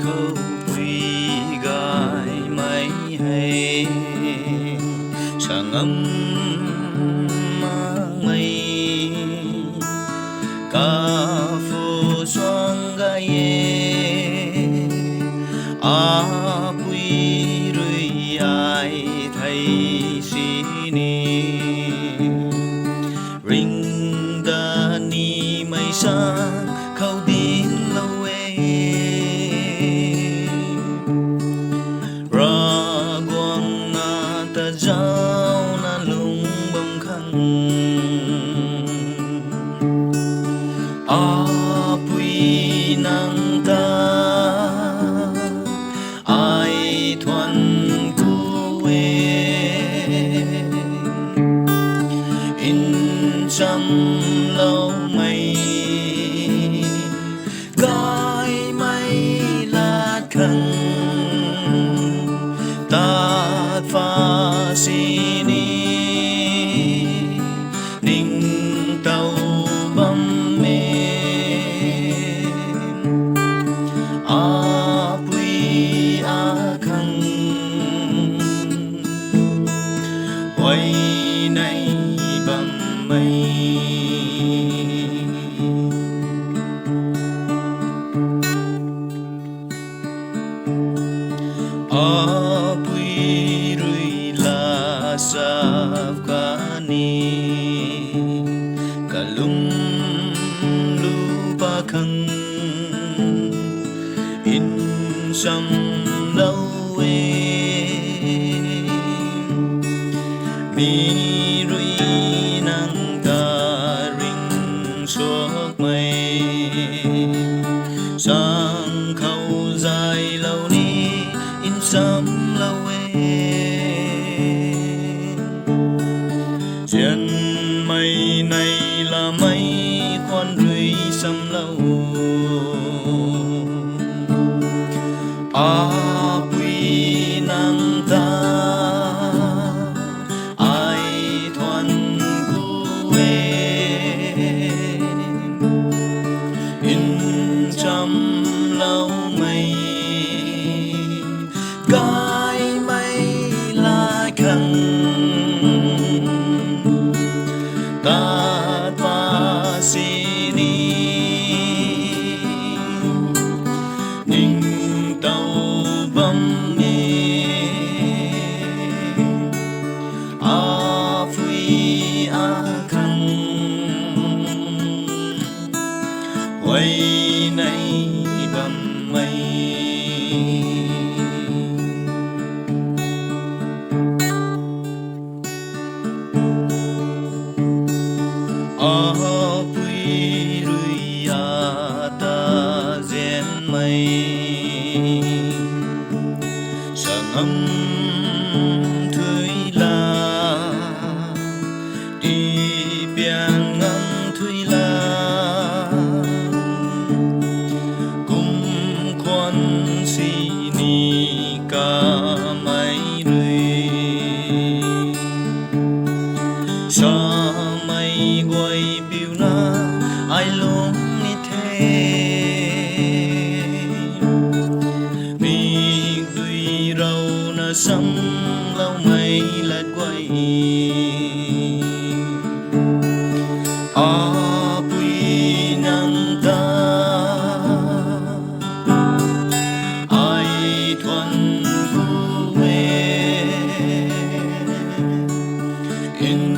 khâu quy gai mây hay sang âm mang mây ca phu xoang gai a quy rui ai thay si ni ring da ni mây sang khâu din lâu ra quang na ta giao na lung bông khăn a pui nang ta ai thuần quê in trăm lâu mây gai mây lát khăn ta pha si ni ninh tàu băm mê a quy a khăn quay này băm mây a quy rui la saf kani kalum lupa khăn in sam lâu mi rui nang ta ring suốt mây sang khâu dài lâu ni in sam lâu chuyện mây này là mây khoan rui sam lâu a quy nang ta ai thuần quê in trăm lâu mây gai mây la khăn ta pha si ni ninh tàu băm mê a phui a khăn quay này băm mây a pui rui a ta gen mây sang âm thui la đi biang ngang thui la cùng quan si ni ca mây rui sa mây quay piu na ai luôn ni thế mi đuôi râu na sắm lâu mây lát quay a pui nang ta ai thuần quê in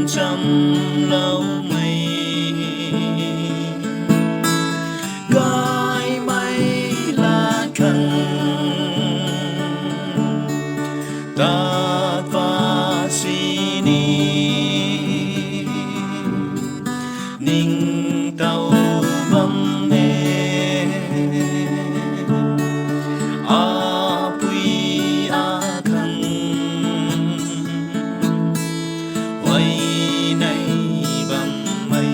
trăm lâu mây gai mây la khăn ta pha si ni ninh tàu băm mê a pui a khăn quay này băm mây